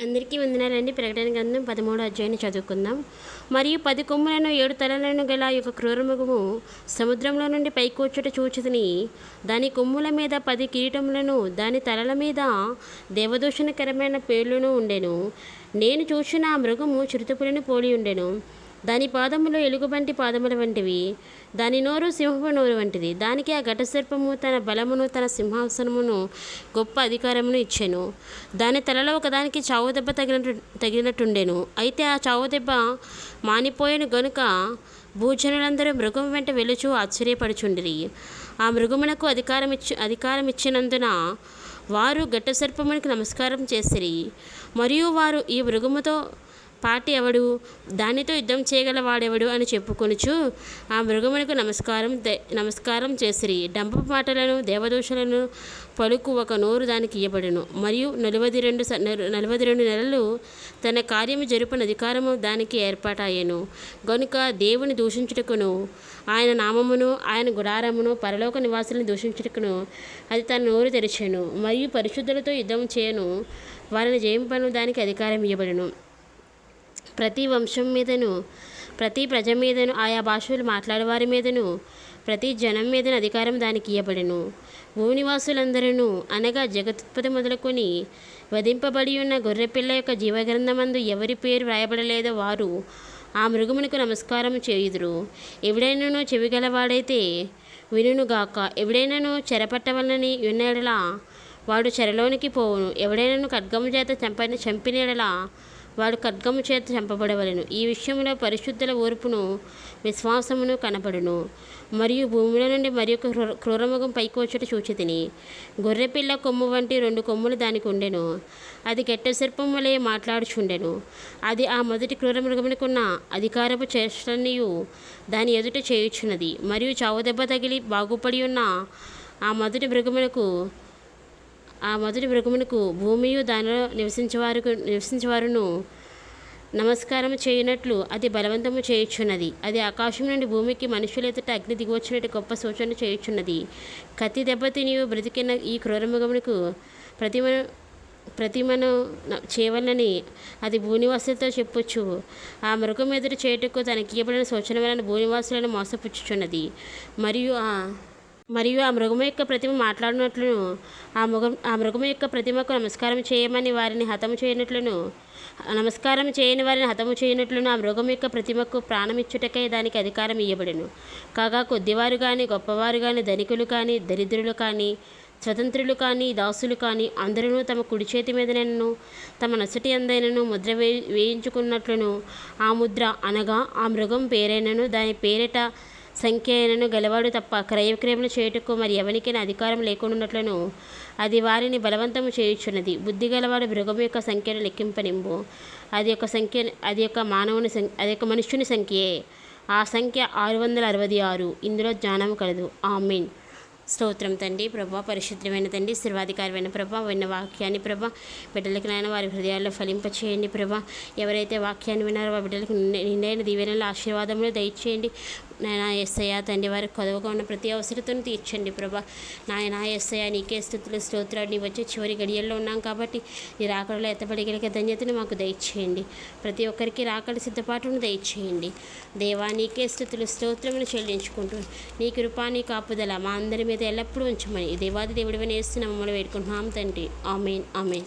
అందరికీ వందనాలండి. ప్రకటన గ్రంథం 13వ అధ్యాయాన్ని చదువుకుందాం. మరియు 10 కొమ్ములను 7 తలలను గల యొక్క క్రూరమృగము సముద్రంలో నుండి పైకొచ్చుట చూచితిని. దాని కొమ్ముల మీద 10 కిరీటములను, దాని తలల మీద దేవదూషణకరమైన పేర్లను ఉండెను. నేను చూచిన ఆ మృగము చిరుతపులిని పోలి ఉండెను. దాని పాదములు ఎలుగుబంటి పాదముల వంటివి, దాని నోరు సింహపు నోరు వంటిది. దానికి ఆ ఘటసర్పము తన బలమును, తన సింహాసనమును, గొప్ప అధికారమును ఇచ్చెను. దాని తలలో ఒకదానికి చావు దెబ్బ తగిలినట్టుండెను. అయితే ఆ చావు దెబ్బ మానిపోయెను గనుక భూజనులందరూ మృగం వెంట వెలుచు ఆశ్చర్యపడుచుండిరి. ఆ మృగమునకు అధికారం ఇచ్చినందున వారు ఘటసర్పమునికి నమస్కారం చేసిరి. మరియు వారు, ఈ మృగముతో పాటి ఎవడు, దానితో యుద్ధం చేయగల వాడెవడు అని చెప్పుకొనుచు ఆ మృగమునకు నమస్కారం చేసిరి. డంపపు మాటలను, దేవదూషణలను పలుకు ఒక నోరు దానికి ఇయ్యబడెను. మరియు 42 నెలలు తన కార్యము జరుపున అధికారము దానికి ఏర్పాటాయెను. గనుక దేవుని దూషించుటకును, ఆయన నామమును, ఆయన గుడారమును, పరలోక నివాసులను దూషించుటకును అది తన నోరు తెరిచెను. మరియు పరిశుద్ధులతో యుద్ధం చేయను, వారిని జయింపను దానికి అధికారం ఇయ్యబడెను. ప్రతి వంశం మీదను, ప్రతి ప్రజ మీదను, ఆయా భాషలు మాట్లాడేవారి మీదను, ప్రతి జనం మీదను అధికారం దానికి ఇయ్యబడెను. భూనివాసులందరూ, అనగా జగత్తుత్పత్తి మొదలుకొని వధింపబడి ఉన్న గొర్రెపిల్ల యొక్క జీవగ్రంథమందు ఎవరి పేరు వ్రాయబడలేదో వారు ఆ మృగమునకు నమస్కారం చేయుదురు. ఎవడైనాను చెవిగలవాడైతే వినుగాక. ఎవడైనాను చెరపట్టవలనని ఉన్న ఎడల వాడు చెరలోనికి పోవును. ఎవడైనాను ఖడ్గము చేత చంపిన ఎడల వాడు ఖడ్గము చేత చంపబడవలెను. ఈ విషయంలో పరిశుద్ధుల ఓర్పును, విశ్వాసమును కనపడును. మరియు భూమిలో నుండి మరొక క్రూరమృగం పైకి వచ్చుట చూచితిని. గొర్రెపిల్ల కొమ్ము వంటి 2 కొమ్ములు దానికి ఉండెను. అది ఘటసర్పం వలె మాట్లాడుచుండెను. అది ఆ మొదటి క్రూరమృగమునకున్న అధికారపు చేష్టలన్నీయు దాని ఎదుట చేయుచున్నది. మరియు చావు దెబ్బ తగిలి బాగుపడి ఉన్న ఆ మొదటి మృగమునకు భూమియు దానిలో నివసించేవారును నమస్కారం చేయనట్లు అది బలవంతము చేయుచున్నది. అది ఆకాశం నుండి భూమికి మనుషుల ఎదుట అగ్ని దిగివచ్చినట్టు గొప్ప సూచన చేయుచున్నది. కత్తి దెబ్బతిని బ్రతికిన ఈ క్రూరమృగమునకు ప్రతిమను చేయవలనని అది భూనివాసులతో చెప్పొచ్చు. ఆ మృగం ఎదుట చేయుటకు తనకియ్యబడిన సూచన వలన భూనివాసులను మోసపుచ్చుచున్నది. మరియు ఆ మృగము యొక్క ప్రతిమ మాట్లాడినట్లును, ఆ మృగము యొక్క ప్రతిమకు నమస్కారం చేయని వారిని హతము చేయనట్లును ఆ మృగము యొక్క ప్రతిమకు ప్రాణమిచ్చుటకై దానికి అధికారం ఇయ్యబడెను. కాగా కొద్దివారు కానీ, గొప్పవారు కానీ, ధనికులు కానీ, దరిద్రులు కానీ, స్వతంత్రులు కానీ, దాసులు కానీ అందరూ తమ కుడి చేతి మీదనైనను తమ నొసటి అందైనను ముద్ర వేయించుకున్నట్లును ఆ ముద్ర, అనగా ఆ మృగం పేరైనను దాని పేరిట సంఖ్య అయినను గలవాడు తప్ప క్రయవిక్రయములు చేయుటకు మరి ఎవరికైనా అధికారం లేకుండానట్లును అది వారిని బలవంతము చేయుచున్నది. బుద్ధి గలవాడు మృగము యొక్క సంఖ్యను లెక్కింపనింబు. అది యొక్క మనుష్యుని సంఖ్యే. ఆ సంఖ్య 666. ఇందులో జ్ఞానము కలదు. ఆమేన్. స్తోత్రం తండ్రి. ప్రభా, పరిశుద్ధమైన తండ్రి, సర్వాధికారమైన ప్రభా, విన్న వాక్యాన్ని ప్రభా బిడ్డలకి నాయన వారి హృదయాల్లో ఫలింపచేయండి ప్రభా. ఎవరైతే వాక్యాన్ని విన్నారో వారి బిడ్డలకు నిండైన దీవెనలు, ఆశీర్వాదములు దయచేయండి నాయన. యేసయ్య తండ్రి, వారికి కొదవగా ఉన్న ప్రతి అవసరతను తీర్చండి ప్రభా. నాయన యేసయ్య, నీకే స్తుతులు స్తోత్రాలు. నీ వచ్చే చివరి గడియల్లో ఉన్నాం కాబట్టి నీ రాకడలో ఎత్తబడగలిగే ధన్యతను మాకు దయచేయండి. ప్రతి ఒక్కరికి రాకడ సిద్ధపాటును దయచేయండి దేవా. నీకే స్తుతులు స్తోత్రమును చెల్లించుకుంటూ నీ కృపా, నీ కాపుదల మా అందరి మీద ఎల్లప్పుడూ ఉంచమని దేవాది దేవుడివని యేసు నామములో వేడుకుంటున్నాం తండ్రి. ఆమేన్. ఆమేన్.